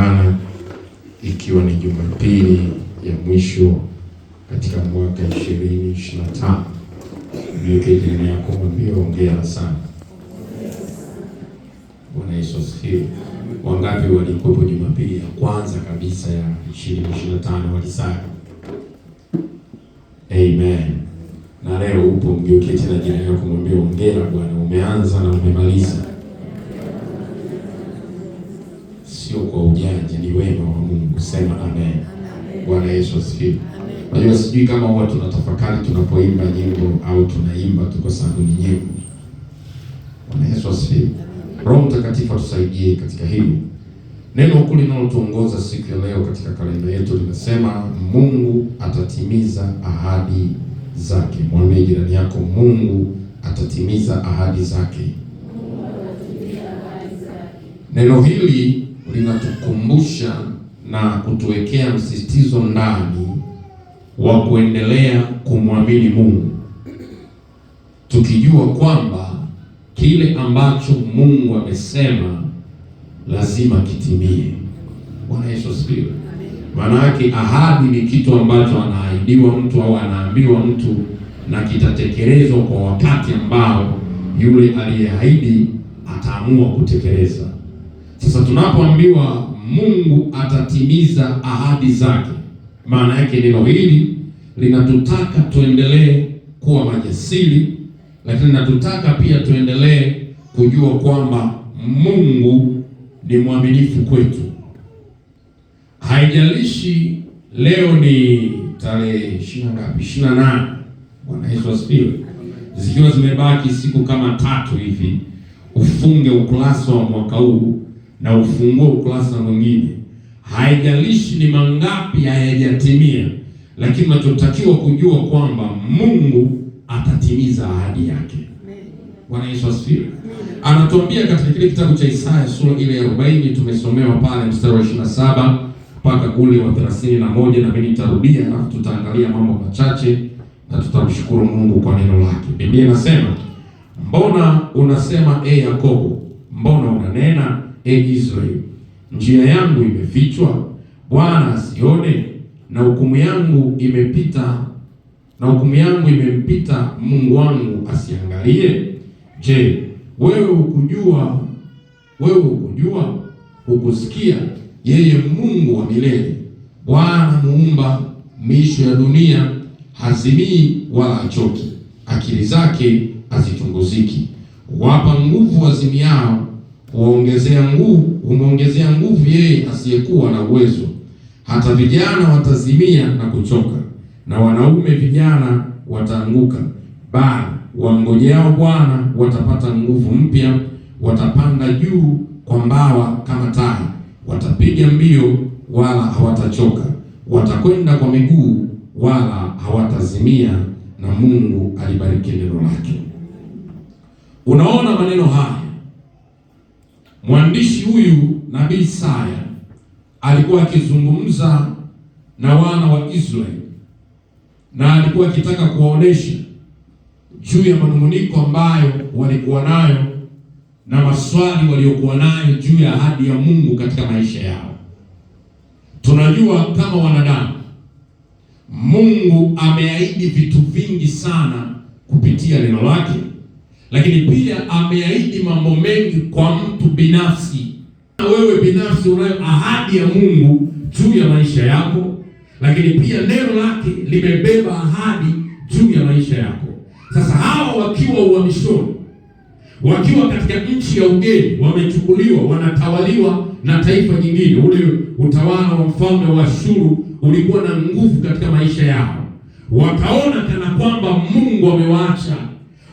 Bwana, ikiwa ni Jumapili ya mwisho katika mwaka 2025. Niweke jirani yako mwambie hongera sana. Bwana Yesu asifiwe. Wangapi walikuwepo Jumapili ya kwanza kabisa ya 2025 walisali? Amen. Na leo upo, mgeukie tena jirani yako mwambie hongera bwana, umeanza na umemaliza. Sio kwa ujanja, ni wema wa Mungu. Sema amen. Bwana Yesu asifiwe. Unajua, sijui kama huwa tunatafakari tunapoimba nyimbo au tunaimba tu kwa sababu ni nyimbo. Bwana Yesu asifiwe. Roho Mtakatifu atusaidie katika hili. Neno kuu linalotuongoza siku ya leo katika kalenda yetu linasema Mungu atatimiza ahadi zake. Mwambie jirani yako, Mungu atatimiza ahadi zake. Neno hili linatukumbusha na kutuwekea msisitizo ndani wa kuendelea kumwamini Mungu, tukijua kwamba kile ambacho Mungu amesema lazima kitimie. Bwana Yesu asifiwe. Maana yake ahadi ni kitu ambacho anaahidiwa mtu au anaambiwa mtu na kitatekelezwa kwa wakati ambao yule aliyeahidi ataamua kutekeleza. Sasa tunapoambiwa Mungu atatimiza ahadi zake, maana yake neno hili linatutaka tuendelee kuwa majasiri, lakini linatutaka pia tuendelee kujua kwamba Mungu ni mwaminifu kwetu. Haijalishi leo ni tarehe 28. Bwana Yesu asifiwe. Zikiwa zimebaki siku kama 3 hivi ufunge ukurasa wa mwaka huu na ufungue ukurasa mwingine. Haijalishi ni mangapi hayajatimia, lakini tunachotakiwa kujua kwamba Mungu atatimiza ahadi yake. Bwana Yesu asifiwe. Anatuambia katika kile kitabu cha Isaya sura ile ya 40, tumesomewa pale mstari wa 27 mpaka ule wa 31, na mimi nitarudia na tutaangalia mambo machache na tutamshukuru Mungu kwa neno lake. Biblia inasema, mbona unasema Yakobo, mbona unanena Israeli, njia yangu imefichwa, Bwana asione, na hukumu yangu imempita Mungu wangu asiangalie? Je, wewe hukujua, hukusikia? Yeye Mungu wa milele, Bwana muumba miisho ya dunia, hazimii wala achoki, akili zake hazichunguziki. Wapa nguvu wazimiao, humwongezea nguvu yeye asiyekuwa na uwezo. Hata vijana watazimia na kuchoka, na wanaume vijana wataanguka, bali wamngojeao Bwana watapata nguvu mpya, watapanda juu kwa mbawa kama tai, watapiga mbio wala hawatachoka, watakwenda kwa miguu wala hawatazimia. Na Mungu alibariki neno lake. Unaona maneno haya, mwandishi huyu nabii Isaya alikuwa akizungumza na wana wa Israeli, na alikuwa akitaka kuwaonesha juu ya manunguniko ambayo walikuwa nayo na maswali waliokuwa nayo juu ya ahadi ya Mungu katika maisha yao. Tunajua kama wanadamu, Mungu ameahidi vitu vingi sana kupitia neno lake, lakini pia ameahidi mambo mengi kwa mtu binafsi. Wewe binafsi unayo ahadi ya Mungu juu ya maisha yako, lakini pia neno lake limebeba ahadi juu ya maisha yako. Sasa hawa wakiwa uhamishoni, wakiwa katika nchi ya ugeni, wamechukuliwa, wanatawaliwa na taifa jingine. Ule utawala wa mfalme wa Ashuru ulikuwa na nguvu katika maisha yao. Wakaona kana kwamba Mungu amewaacha,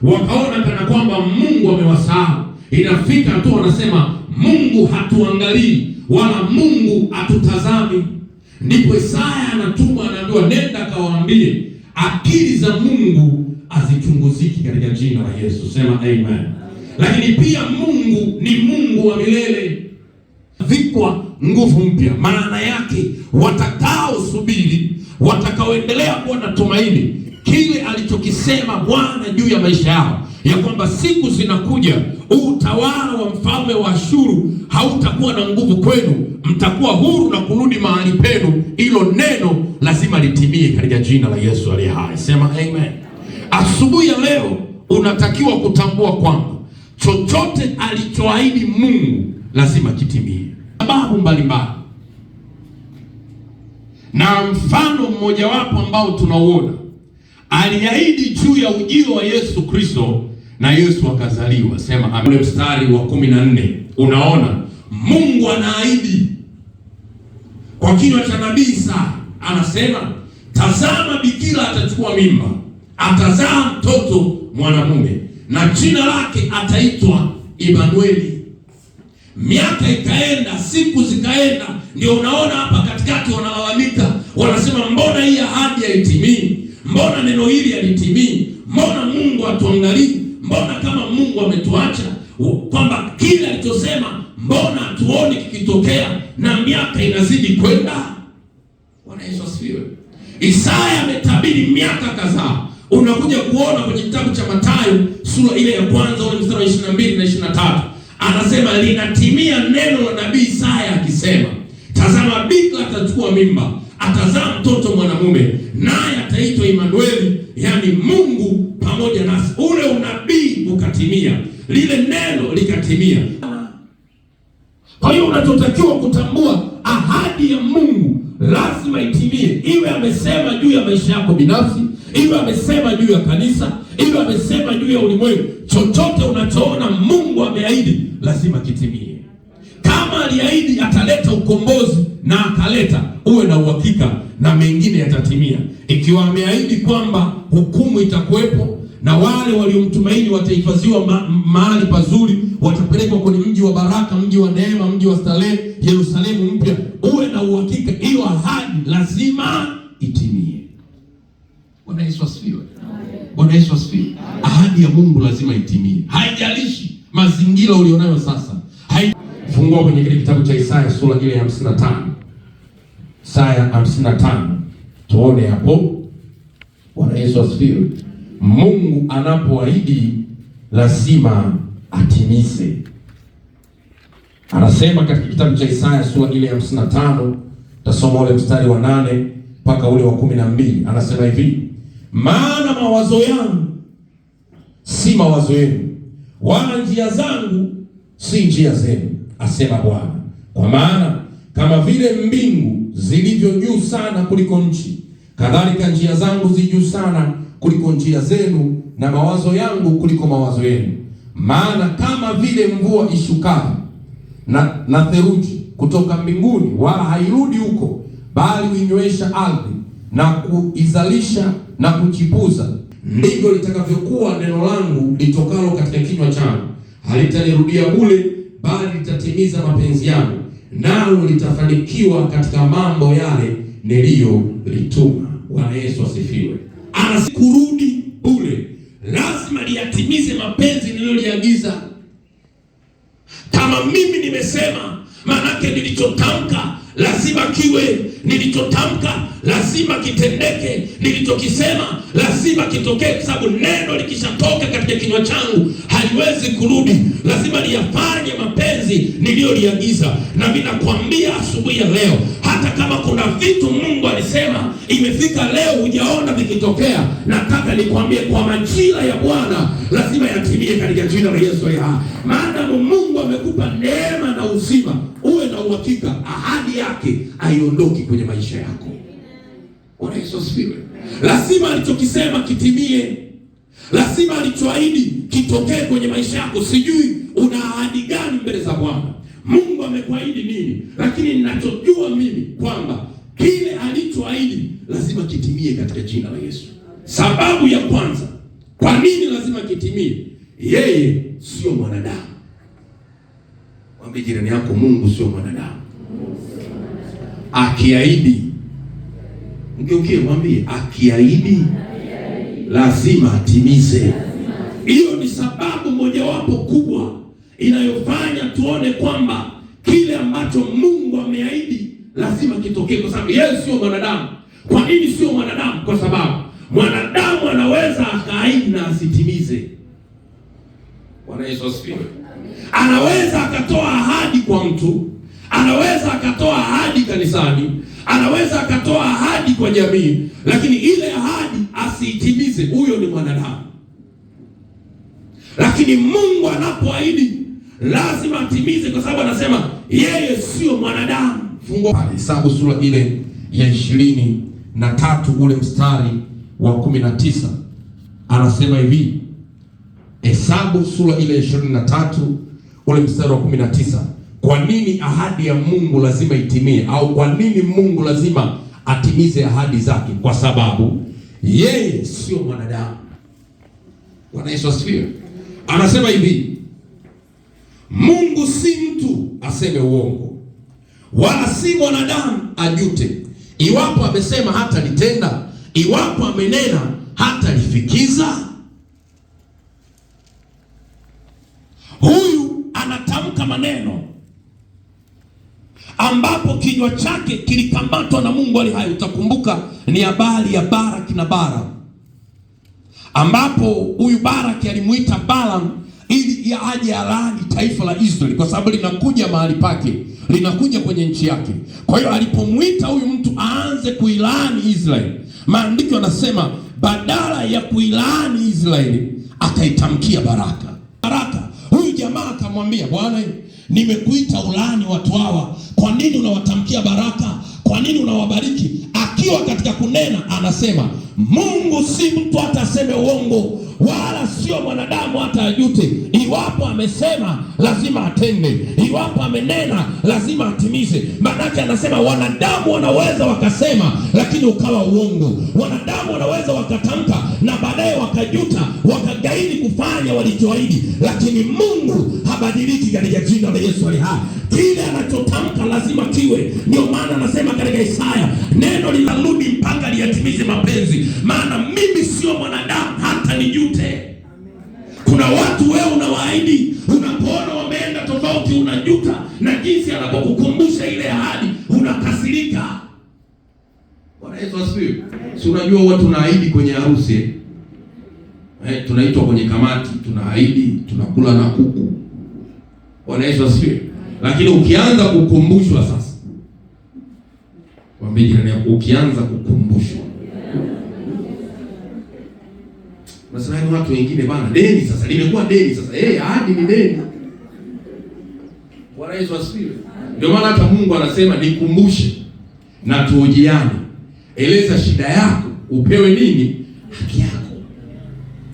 wakaona kana kwamba Mungu amewasahau. Inafika tu wanasema Mungu hatuangalii wala Mungu hatutazami. Ndipo Isaya anatuma, anaambiwa nenda kawaambie akili za Mungu hazichunguziki katika jina la Yesu. Sema amen. Lakini pia Mungu ni Mungu wa milele, vikwa nguvu mpya. Maana yake watakao subiri, watakaoendelea kuwa na tumaini kile alichokisema Bwana juu ya maisha yao, ya kwamba siku zinakuja utawala wa mfalme wa Ashuru hautakuwa na nguvu kwenu, mtakuwa huru na kurudi mahali penu. Hilo neno lazima litimie katika jina la Yesu aliye hai. Sema amen. Asubuhi ya leo unatakiwa kutambua kwamba chochote alichoahidi Mungu lazima kitimie. Sababu mbalimbali, na mfano mmojawapo ambao tunauona, aliahidi juu ya ujio wa Yesu Kristo na Yesu akazaliwa. Sema amen. Mstari wa 14 unaona Mungu anaahidi kwa kinywa cha nabii Isaya, anasema tazama, bikira atachukua mimba, atazaa mtoto mwanamume, na jina lake ataitwa Imanueli. Miaka ikaenda, siku zikaenda, ndio unaona hapa katikati wanalalamika, wanasema mbona hii ahadi haitimii? Mbona neno hili halitimii? Mbona Mungu hatuangalii? Mbona kama Mungu ametuacha? Kwamba kile alichosema mbona hatuoni kikitokea, na miaka inazidi kwenda. Bwana Yesu asifiwe. Isaya ametabiri miaka kadhaa. Unakuja kuona kwenye kitabu cha Mathayo sura ile ya kwanza ule mstari wa 22 na 23, anasema linatimia neno la nabii Isaya akisema, tazama, bikira atachukua mimba, atazaa mtoto mwanamume, naye ataitwa Imanueli, yani Mungu pamoja nasi. Ule unabii ukatimia, lile neno likatimia. Kwa hiyo unachotakiwa kutambua, ahadi ya Mungu lazima itimie. Iwe amesema juu ya maisha yako binafsi, iwe amesema juu ya kanisa, iwe amesema juu ya ulimwengu, chochote unachoona Mungu ameahidi lazima kitimie. Kama aliahidi ataleta ukombozi na akaleta, uwe na uhakika na mengine yatatimia. Ikiwa ameahidi kwamba hukumu itakuwepo na wale waliomtumaini watahifadhiwa mahali pazuri, watapelekwa kwenye mji wa baraka, mji wa neema, mji wa starehe, Yerusalemu mpya, uwe na uhakika hiyo ahadi lazima itimie. Bwana Yesu asifiwe. Bwana Yesu asifiwe. Ahadi ya Mungu lazima itimie, haijalishi mazingira ulionayo sasa. Fungua kwenye kile kitabu cha Isaya sura ile ya 55. Isaya 55. Tuone hapo. Bwana Yesu asifiwe. Mungu anapoahidi lazima atimize. Anasema katika kitabu cha Isaya sura ile ya 55, tasoma ule mstari wa 8 mpaka ule wa 12. Anasema hivi, maana mawazo yangu si mawazo yenu, wala njia zangu si njia zenu, asema Bwana. Kwa maana kama vile mbingu zilivyo juu sana kuliko nchi, kadhalika njia zangu zi juu sana kuliko njia zenu, na mawazo yangu kuliko mawazo yenu. Maana kama vile mvua ishukavyo na theluji kutoka mbinguni, wala hairudi huko, bali huinywesha ardhi na kuizalisha na kuchipuza, ndivyo litakavyokuwa neno langu litokalo katika kinywa changu. Halitanirudia bure, bali litatimiza mapenzi yangu, nalo litafanikiwa katika mambo yale niliyolituma. Bwana Yesu asifiwe. Anasikurudi bure, lazima liyatimize mapenzi niliyoliagiza. Kama mimi nimesema, manake nilichotamka lazima kiwe, nilichotamka lazima kitendeke, nilichokisema lazima kitokee, kwa sababu neno likishatoka katika kinywa changu haliwezi kurudi, lazima liyafanye mapenzi niliyoliagiza. Na ninakwambia asubuhi ya leo, hata kama kuna vitu Mungu alisema imefika leo hujaona vikitokea, nataka nikwambie kwa majira ya Bwana lazima yatimie katika jina la Yesu. Maana Mungu amekupa neema na uzima, uwe na uhakika ahadi yake haiondoki kwenye maisha yako. Bwana Yesu asifiwe. Lazima alichokisema kitimie, lazima alichoahidi kitokee kwenye maisha yako. Sijui una ahadi gani mbele za Bwana, Mungu amekuahidi nini, lakini ninachojua mimi kwamba kile alichoahidi lazima kitimie katika jina la Yesu. Sababu ya kwanza kwa nini lazima kitimie, yeye sio mwanadamu. Mwambie jirani yako, Mungu sio mwanadamu. Akiahidi, mgeukie mwambie, akiahidi lazima atimize. Hiyo ni sababu mojawapo kubwa inayofanya tuone kwamba kile ambacho Mungu ameahidi lazima kitokee, kwa sababu yeye sio mwanadamu. Kwa nini sio mwanadamu? Kwa sababu mwanadamu anaweza akaahidi na asitimize. Bwana Yesu asifiwe. Anaweza akatoa ahadi kwa mtu, anaweza akatoa ahadi kanisani, anaweza akatoa ahadi kwa jamii, lakini ile ahadi asiitimize. Huyo ni mwanadamu. Lakini Mungu anapoahidi lazima atimize, kwa sababu anasema yeye sio mwanadamu. Fungua Hesabu sura ile ya 23 ule mstari wa 19, anasema hivi. Hesabu sura ile ya 23 ule mstari wa 19. Kwa nini ahadi ya Mungu lazima itimie, au kwa nini Mungu lazima atimize ahadi zake? Kwa sababu yeye sio mwanadamu. Bwana Yesu asifiwe. Anasema hivi, Mungu si mtu aseme uongo, wala si mwanadamu ajute. Iwapo amesema hata litenda, iwapo amenena hata lifikiza. Huyu anatamka maneno ambapo kinywa chake kilikamatwa na Mungu ali hai. Utakumbuka ni habari ya Baraki na Balaam, ambapo huyu Baraki alimuita Balaam ili aje alaani taifa la Israeli, kwa sababu linakuja mahali pake, linakuja kwenye nchi yake. Kwa hiyo alipomuita huyu mtu aanze kuilaani Israeli, maandiko yanasema badala ya kuilaani Israeli akaitamkia baraka. Huyu jamaa akamwambia, Bwana, nimekuita ulaani watu hawa, kwa nini unawatamkia baraka? Kwa nini unawabariki? Akiwa katika kunena anasema, Mungu si mtu hata aseme uongo, wala sio mwanadamu hata ajute. Iwapo amesema lazima atende, iwapo amenena lazima atimize. Maanake anasema wanadamu wanaweza wakasema lakini ukawa uongo, wanadamu wanaweza wakatamka na baadaye wakajuta, wakagaidi kufanya walichoahidi, lakini Mungu habadiliki katika jina la Yesu ali hai. Kile anachotamka lazima kiwe. Ndio maana anasema katika Isaya, neno linarudi mpaka liyatimize mapenzi, maana mimi sio mwanadamu hata nijute. Kuna watu wewe unawaahidi, unapoona wameenda tofauti unajuta, na jinsi anapokukumbusha ile ahadi unakasirika. Bwana Yesu asifiwe. Si unajua watu tunaahidi kwenye harusi, tunaitwa kwenye kamati, tunaahidi tunakula na kuku. Bwana Yesu asifiwe. Lakini ukianza kukumbushwa sasa, mwambie jirani yako, ukianza kukumbushwa. Nasema ni watu wengine bana, deni sasa limekuwa deni sasa. Ahadi ni deni. Bwana Yesu asifiwe. Ndio maana hata Mungu anasema nikumbushe na tuojiane. Eleza shida yako, upewe nini? Haki yako.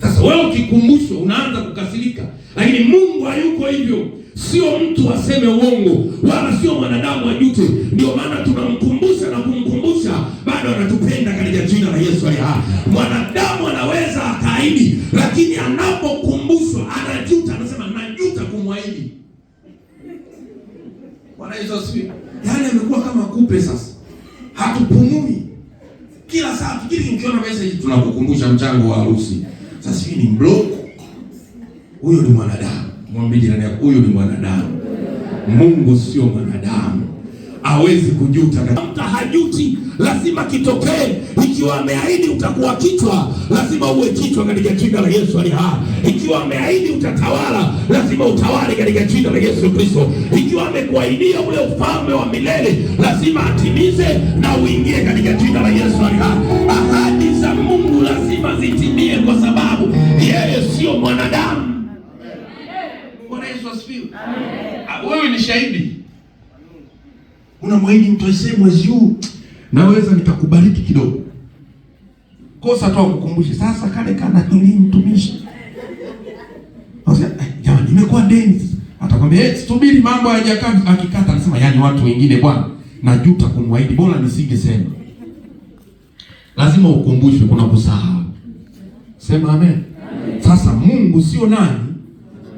Sasa wewe ukikumbushwa unaanza kukasirika, lakini Mungu hayuko hivyo. Sio mtu aseme uongo, wala sio mwanadamu ajute. Ndio maana tunamkumbusha na kumkumbusha, bado anatupenda katika jina la Yesu ali hai. Mwanadamu anaweza akaahidi, lakini anapokumbushwa anajuta, anasema najuta kumwahidi. Bwana Yesu asifiwe. Yaani amekuwa kama kupe sasa. Hatupumui. Kila saa tukiri ukiona message tunakukumbusha mchango wa harusi. Sasa hivi ni block. Huyo ni mwanadamu. Mwambie jirani yako, huyo ni mwanadamu. Mungu sio mwanadamu. Hawezi kujuta. Mtu hajuti, lazima kitokee. Ikiwa ameahidi utakuwa kichwa, lazima uwe kichwa katika jina la Yesu ali hai. Ikiwa ameahidi utatawala, lazima utawale katika jina la Yesu Kristo. Ikiwa amekuahidia ule ufalme wa milele, lazima atimize na uingie katika jina la Yesu ali hai. Ahadi za Mungu lazima zitimie, kwa sababu yeye sio mwanadamu. Bwana Yesu asifiwe. Amen. Wewe ni shahidi. Unamwahidi mtu aseme mwezi huu naweza nitakubariki kidogo. Kosa tu kukumbusha. Sasa kale kana hili mtumishi. Sasa jamani nimekuwa deni. Atakwambia subiri mambo hayajakaa, akikata anasema yani watu wengine bwana najuta kumwahidi, bora nisingesema. Lazima ukumbushwe, kuna kusahau. Sema amen. Amen. Sasa Mungu sio nani?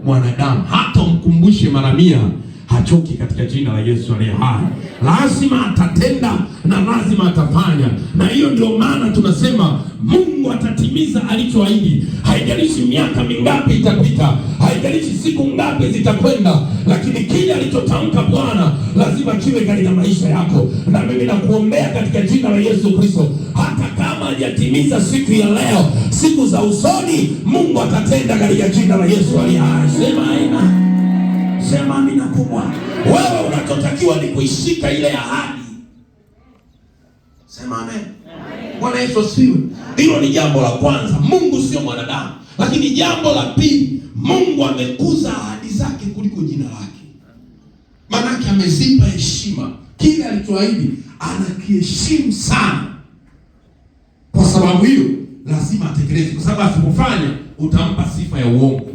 Mwanadamu. Hata umkumbushe mara 100 hachoki katika jina la Yesu aliye hai. Lazima atatenda na lazima atafanya. Na hiyo ndio maana tunasema Mungu atatimiza alichoahidi. Haijalishi miaka mingapi itapita, haijalishi siku ngapi zitakwenda, lakini kile alichotamka Bwana lazima kiwe katika maisha yako. Na mimi nakuombea katika jina la Yesu Kristo, hata kama hajatimiza siku ya leo, siku za usoni Mungu atatenda katika jina la Yesu aliye hai. Sema amen. Sema amina kubwa. Wewe unachotakiwa ni kuishika ile ahadi. Sema amen. Bwana Yesu asifiwe. Hilo ni jambo la kwanza. Mungu sio mwanadamu. Lakini jambo la pili, Mungu amekuza ahadi zake kuliko jina lake. Maanake amezipa heshima. Kile alichoahidi anakiheshimu sana. Kwa sababu hiyo lazima atekeleze, kwa sababu asipofanya utampa sifa ya uongo.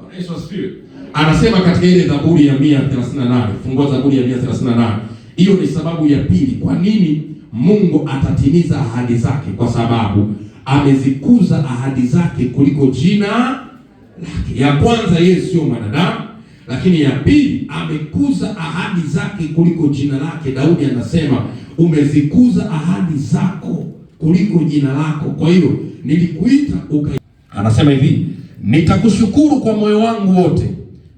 Bwana Yesu asifiwe. Anasema katika ile Zaburi ya 138, fungua Zaburi ya 138. Hiyo ni sababu ya pili kwa nini Mungu atatimiza ahadi zake, kwa sababu amezikuza ahadi zake kuliko jina lake. Ya kwanza, yeye sio mwanadamu, lakini ya pili, amekuza ahadi zake kuliko jina lake. Daudi anasema umezikuza ahadi zako kuliko jina lako. Kwa hiyo nilikuita Anasema hivi, nitakushukuru kwa moyo wangu wote,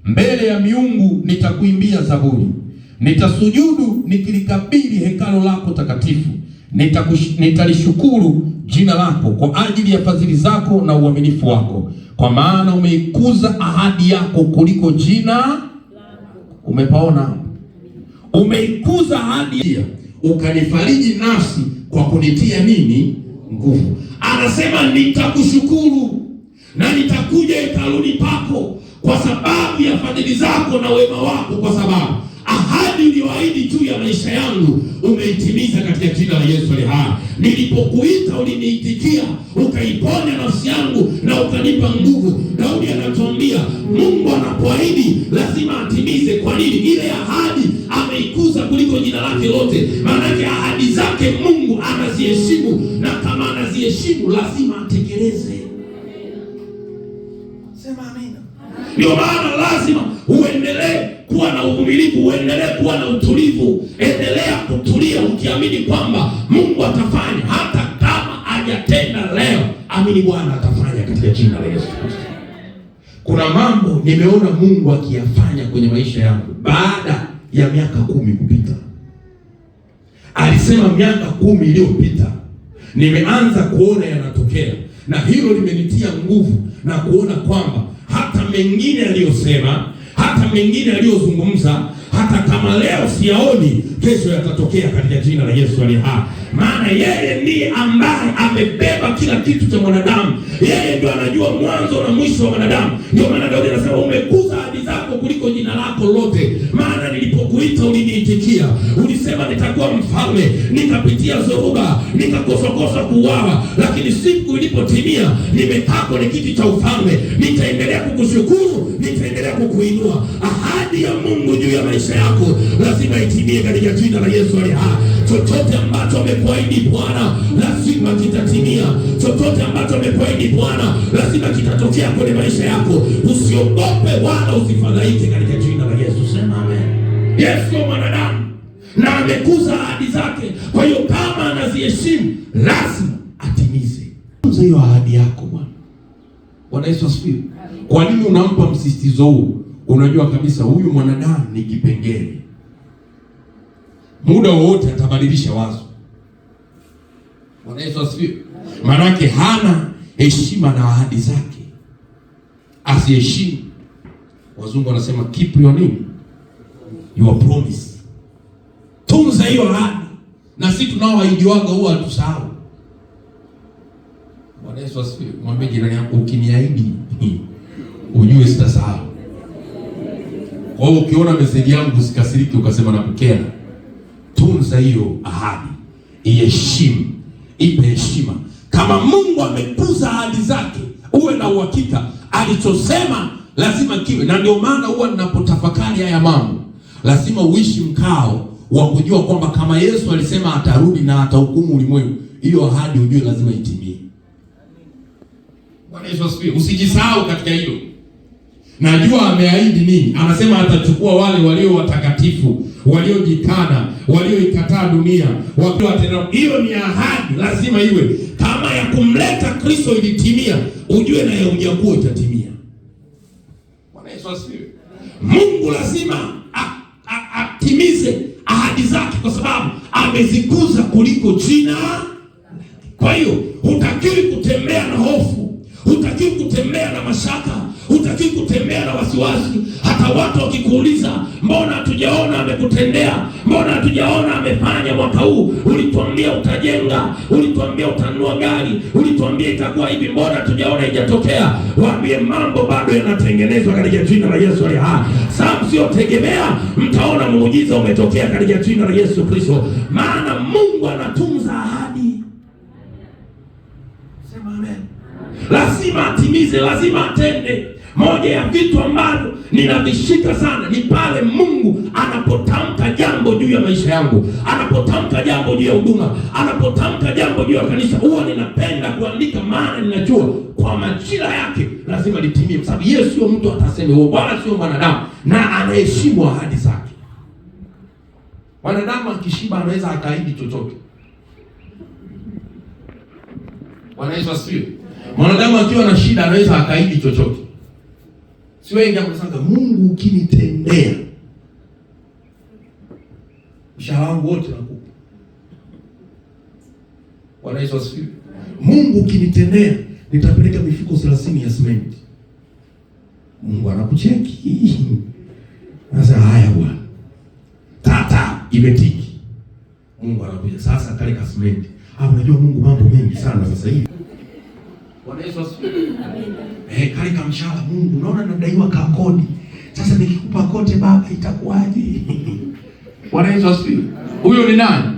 mbele ya miungu nitakuimbia zaburi. Nitasujudu nikilikabili hekalo lako takatifu. Nitalishukuru jina lako kwa ajili ya fadhili zako na uaminifu wako, kwa maana umeikuza ahadi yako kuliko jina lako. Umepaona? Umeikuza ahadi, ukanifariji nafsi kwa kunitia nini? Nguvu. Anasema nitakushukuru na nitakuja hekaluni pako kwa sababu ya fadhili zako na wema wako, kwa sababu ahadi uliyoahidi juu ya maisha yangu umeitimiza katika jina la Yesu aliye hai. Nilipokuita uliniitikia, ukaiponya nafsi yangu na ukanipa nguvu. Daudi anatuambia Mungu anapoahidi lazima atimize. Kwa nini? Ile ahadi ameikuza kuliko jina lake lote. Maana yake ahadi zake Mungu anaziheshimu, na kama anaziheshimu lazima atekeleze. Sema amina. Ndio maana lazima uendelee kuwa na uvumilivu, uendelee kuwa na utulivu. Endelea kutulia ukiamini kwamba Mungu atafanya. Hata kama hajatenda leo, amini Bwana atafanya katika jina la Yesu Kristo. Kuna mambo nimeona Mungu akiyafanya kwenye maisha yangu baada ya miaka 10 kupita. Alisema miaka 10 iliyopita nimeanza kuona yanatokea, na hilo limenitia nguvu na kuona kwamba hata mengine aliyosema, hata mengine aliyozungumza, hata kama leo siyaoni, kesho yatatokea katika jina la Yesu aliye hai. Maana yeye ndiye ambaye amebeba kila kitu cha mwanadamu. Yeye ndiye anajua mwanzo na mwisho wa mwanadamu. Ndio maana Daudi anasema umekuza ahadi zako kuliko jina lako lote. Maana nilipokuita uliniitikia. Ulisema nitakuwa mfalme, nikapitia zoruba, nikakosa kuuawa, lakini siku ilipotimia nimekaa kwenye kiti cha ufalme. Nitaendelea kukushukuru, nitaendelea kukuinua. Ahadi ya Mungu juu ya maisha yako lazima itimie katika jina la Yesu aliye hai. Chochote ambacho amekuahidi Bwana lazima kitatimia. Chochote ambacho amekuahidi Bwana lazima kitatokea kwenye maisha yako. Usiogope wala usifadhaike katika jina la Yesu. Sema amen. Yesu mwanadamu na amekuza ahadi zake. Kwa hiyo kama anaziheshimu lazima atimize. Tunza hiyo ahadi yako Bwana. Bwana Yesu asifiwe. Kwa nini unampa msisitizo huu? Unajua kabisa huyu mwanadamu ni kipengele. Muda wowote atabadilisha wazo. Bwana Yesu asifiwe. Maanake hana heshima na ahadi zake. Asiheshimu. Wazungu wanasema keep your name, your promise. Tunza hiyo ahadi. Na sisi tunaoahidiwaga huwa hatusahau. Bwana Yesu asifiwe. Mwambie jirani yako ukiniahidi ujue sitasahau. Kwa hiyo ukiona message yangu usikasirike ukasema nakukera. Tunza hiyo ahadi. Iheshimu. Ipe heshima. Kama Mungu amekuza ahadi zake, uwe na uhakika alichosema lazima kiwe. Na ndio maana huwa ninapotafakari haya mambo, lazima uishi mkao wa kujua kwamba kama Yesu alisema atarudi na atahukumu ulimwengu, hiyo ahadi ujue lazima itimie. Bwana Yesu asifiwe. Usijisahau katika hilo. Najua ameahidi nini. Anasema atachukua wale walio watakatifu, waliojikana, walioikataa dunia, wakiwa. Hiyo ni ahadi, lazima iwe. Kama ya kumleta Kristo ilitimia, ujue na ya unyakuo itatimia. Bwana Yesu asifiwe. Mungu lazima atimize ahadi zake, kwa sababu amezikuza kuliko jina. Kwa hiyo hutakiwi kutembea na hofu, hutakiwi kutembea na mashaka, hutakiwi Hutakiwi kutembea na wasiwasi. Hata watu wakikuuliza, mbona hatujaona amekutendea, mbona hatujaona amefanya mwaka huu, ulituambia utajenga, ulituambia utanunua gari, ulituambia itakuwa hivi, mbona hatujaona haijatokea? Waambie mambo bado yanatengenezwa katika jina la Yesu aliye hai. Sasa msiotegemea mtaona muujiza umetokea katika jina la Yesu Kristo, maana Mungu anatunza ahadi. Sema amen. Lazima atimize, lazima atende. Moja ya vitu ambavyo ninavishika sana ni pale Mungu anapotamka jambo juu ya maisha yangu, anapotamka jambo juu ya huduma, anapotamka jambo juu ya kanisa. Huwa ninapenda kuandika, maana ninajua kwa majira yake lazima litimie, kwa sababu Yesu sio mtu ataseme wewe, wala sio mwanadamu, na anaheshimu ahadi zake. Wanadamu akishiba anaweza akaahidi chochote. Bwana Yesu asifiwe. Mwanadamu akiwa na shida anaweza akaahidi chochote. Si wengi wanasema Mungu ukinitendea mshahara wangu wote nakupa. Bwana Yesu asifiwe. Mungu ukinitendea nitapeleka mifuko 30 ya simenti. Mungu anakucheki. Sasa haya bwana. Tata imetiki. Mungu anakuja sasa kale ka simenti. Unajua Mungu mambo mengi sana sasa hivi. Bwana Yesu asifiwe. Kale kama mshahara Mungu, unaona nadaiwa ka kodi. Sasa nikikupa kote baba itakuwaje? Bwana Yesu asifiwe. Huyo ni nani?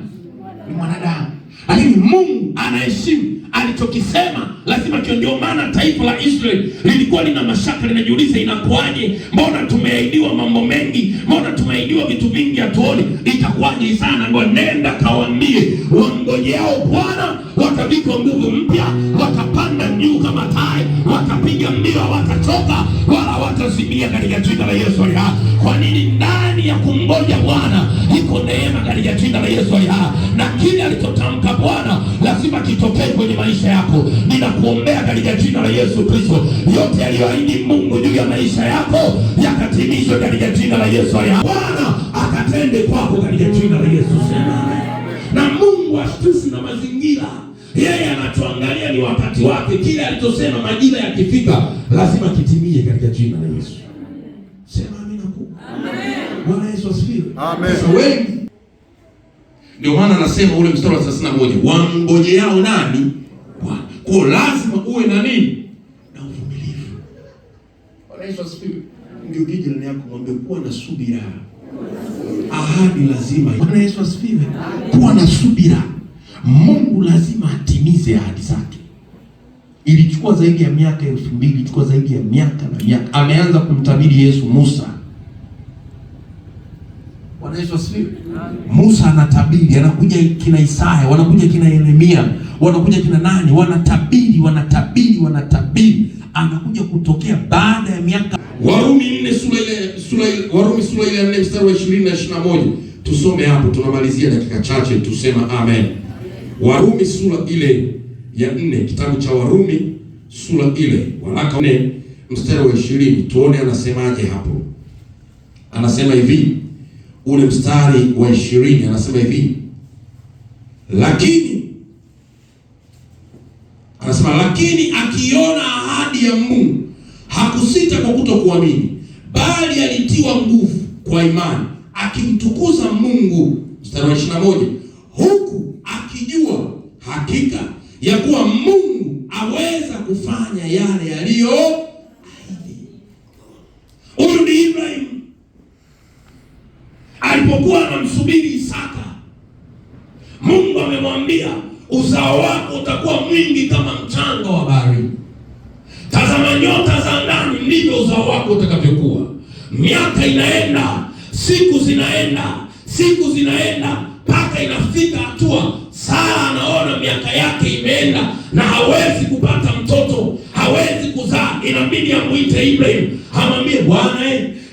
Ni mwanadamu. Lakini Mungu anaheshimu alichokisema, lazima kio. Ndio maana taifa la Israeli lilikuwa lina mashaka, linajiuliza inakuwaje? Mbona tumeahidiwa mambo mengi? Mbona tumeahidiwa vitu vingi hatuoni? Itakuwaje sana? Ngo nenda kawaambie, wangojeao Bwana watavikwa nguvu mpya, watapanda juu kama tai, watapiga mbio watachoka, wala watazimia katika jina la Yesu aliye hai. Kwa nini? Ndani ya kumgoja Bwana iko neema katika jina la Yesu aliye hai, na kile alichotamka Bwana lazima kitokee kwenye maisha yako. Ninakuombea katika jina la Yesu Kristo, yote aliyoahidi Mungu juu ya maisha yako yakatimizwe katika jina la Yesu aliye hai. Bwana akatende kwako katika jina la Yesu. Sema. Na Mungu ashtushi na mazingira. Yeye anachoangalia ni wakati wake. Kile alichosema majira yakifika lazima kitimie katika jina la Yesu. Sema amina kubwa. Amen. Bwana Yesu asifiwe. Amen. Sasa wengi ndio maana anasema ule mstari wa 31, wangojeao nani? Bwana. Kwa lazima uwe na nini? Na uvumilivu. Bwana Yesu asifiwe. Ndio kija ndani yako mwambie kuwa na subira. Ahadi lazima. Bwana Yesu asifiwe. Kuwa na subira. Mungu lazima atimize ahadi zake. Ilichukua zaidi ya miaka 2000, ilichukua zaidi ya miaka na miaka. Ameanza kumtabiri Yesu Musa. Bwana Yesu asifiwe. Musa anatabiri, anakuja kina Isaya, wanakuja kina Yeremia, wanakuja kina nani, wanatabiri. Anakuja kutokea baada ya miaka. Warumi 4 sura ile 4 mstari wa 20 na 21. Tusome hapo, tunamalizia dakika chache, tusema amen. Warumi sura ile ya 4, kitabu cha Warumi sura ile, waraka 4 mstari wa 20. Tuone anasemaje hapo. Anasema hivi, ule mstari wa 20 anasema hivi, lakini akiona ahadi ya Mungu hakusita kwa kutokuamini, bali alitiwa nguvu kwa imani, akimtukuza Mungu. Mstari wa 21, huku akijua hakika ya kuwa Mungu aweza kufanya yale yaliyoahidi. Huyu ni Ibrahim alipokuwa anamsubiri Isaka. Mungu amemwambia uzao wako utakuwa mwingi kama mchanga wa bahari. Tazama nyota za angani, ndivyo uzao wako utakavyokuwa. Miaka inaenda, siku zinaenda mpaka inafika hatua Sara anaona miaka yake imeenda na hawezi kupata mtoto, hawezi kuzaa. Inabidi amuite Ibrahim, amwambie Bwana,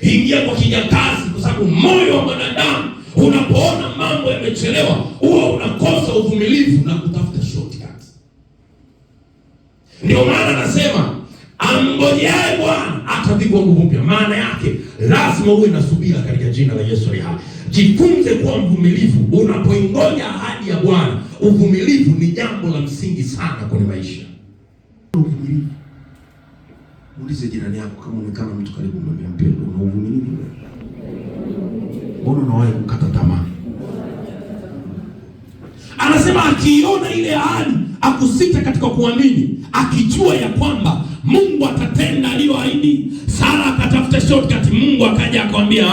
ingia kwa kijakazi, kwa sababu moyo wa mwanadamu unapoona mambo yamechelewa huwa unakosa uvumilivu na kutafuta shortcut. Ndio maana nasema amngojeaye Bwana atavikwa nguvu mpya. Maana yake lazima uwe na subira katika jina la Yesu aliye hai. Jifunze kuwa mvumilivu unapoingoja ahadi ya Bwana. Uvumilivu ni jambo la msingi sana kwenye maisha. Uvumilivu. Muulize jirani yako kama umekana mtu karibu, mwambie mpendwa, una uvumilivu? Mbona unawahi kukata tamaa? Anasema akiona ile ahadi akusita katika kuamini, akijua ya kwamba Mungu atatenda aliyoahidi. Sara akatafuta shortcut, Mungu akaja akamwambia,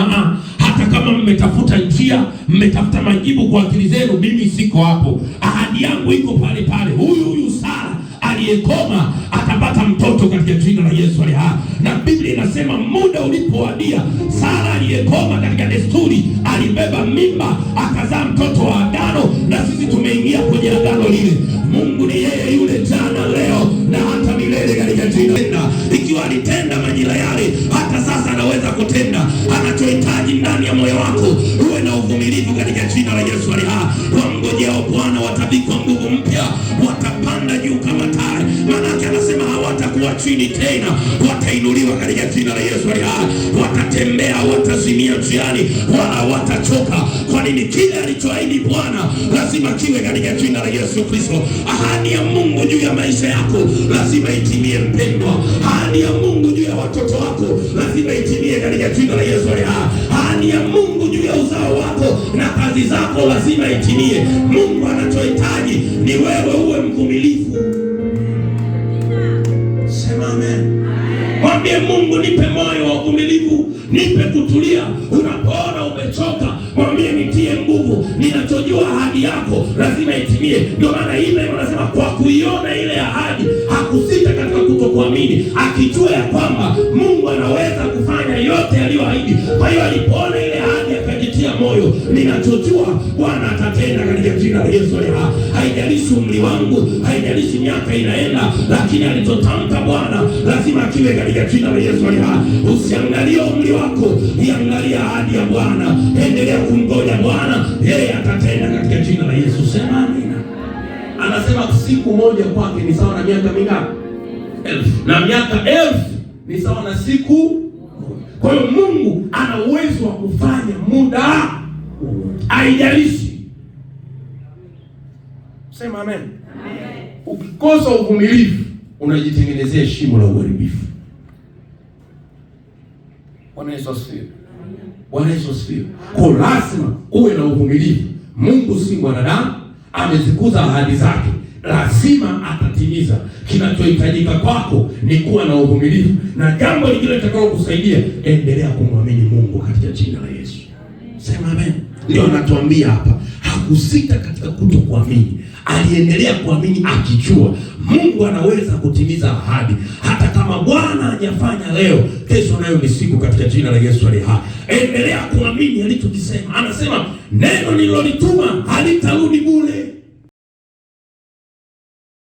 hata kama mmetafuta njia, mmetafuta majibu kwa akili zenu, mimi siko hapo. Ahadi yangu iko pale pale. Huyu Sara aliyekoma atapata mtoto katika jina la Yesu aliye hai. Na Biblia inasema muda ulipowadia, Sara aliyekoma katika desturi alibeba mimba, akazaa mtoto wa agano, na sisi tumeingia kwenye agano lile. Mungu ni yeye yule jana, leo na hata milele katika jina. Ikiwa alitenda majira yale, hata sasa anaweza kutenda. Anachohitaji ndani ya moyo wako, uwe na uvumilivu katika jina la Yesu aliye hai. Wamngojao Bwana watavikwa nguvu mpya, watapanda juu kama tai. Maana anasema hawatakuwa chini tena, watainuliwa katika jina la Yesu aliye hai. Watatembea, watazimia njiani, wala watachoka. Kwa nini? Kile alichoahidi Bwana lazima kiwe katika jina la Yesu Kristo. Ahadi ya Mungu juu ya maisha yako lazima itimie, mpendwa. Ahadi ya Mungu juu ya watoto wako lazima itimie katika jina la Yesu aliye hai. Ahadi ya Mungu juu ya uzao wako na kazi zako lazima itimie. Mungu anachohitaji ni wewe uwe mvumilivu. Sema amen. Mwambie Mungu, nipe moyo wa uvumilivu, nipe kutulia. Unapoona umechoka, mwambie nitie nguvu. Ninachojua ahadi yako lazima itimie. Ndio maana Ibrahim anasema kwa kuiona ile ahadi hakusita katika kutokuamini, akijua ya kwamba Mungu anaweza kufanya yote aliyoahidi. Kwa hiyo alipoona ile ahadi akajitia moyo, ninachojua Bwana atatenda katika jina la Yesu aliye hai. Haijalishi umri wangu, haijalishi miaka inaenda, lakini alichotamka Bwana lazima kiwe katika jina la Yesu aliye hai. Usiangalie umri wako, iangalie ahadi ya Bwana. Endelea kumgoja Bwana, yeye atatenda katika jina la Yesu. Sema amina. Anasema siku moja kwake ni sawa na miaka mingapi? 1000. Na miaka 1000 ni sawa na siku moja. Kwa hiyo Mungu ana uwezo wa kufanya muda, haijalishi. Sema amen. Ukikosa uvumilivu, unajitengenezea shimo la uharibifu. Bwana Yesu asifiwe. Bwana Yesu asifiwe. Kwa lazima uwe na uvumilivu. Mungu si mwanadamu, amezikuza ahadi zake, lazima atatimiza. Kinachohitajika kwako ni kuwa na uvumilivu, na jambo lingine litakalo kusaidia, endelea kumwamini Mungu katika jina la Yesu. Sema amen. Ndio anatuambia hapa, hakusita katika kutokuamini, aliendelea kuamini akijua Mungu anaweza kutimiza ahadi. Hata kama Bwana hajafanya leo, kesho nayo ni siku katika jina la Yesu aliye hai. Endelea kuamini alichokisema. Anasema neno nililolituma halitarudi bure.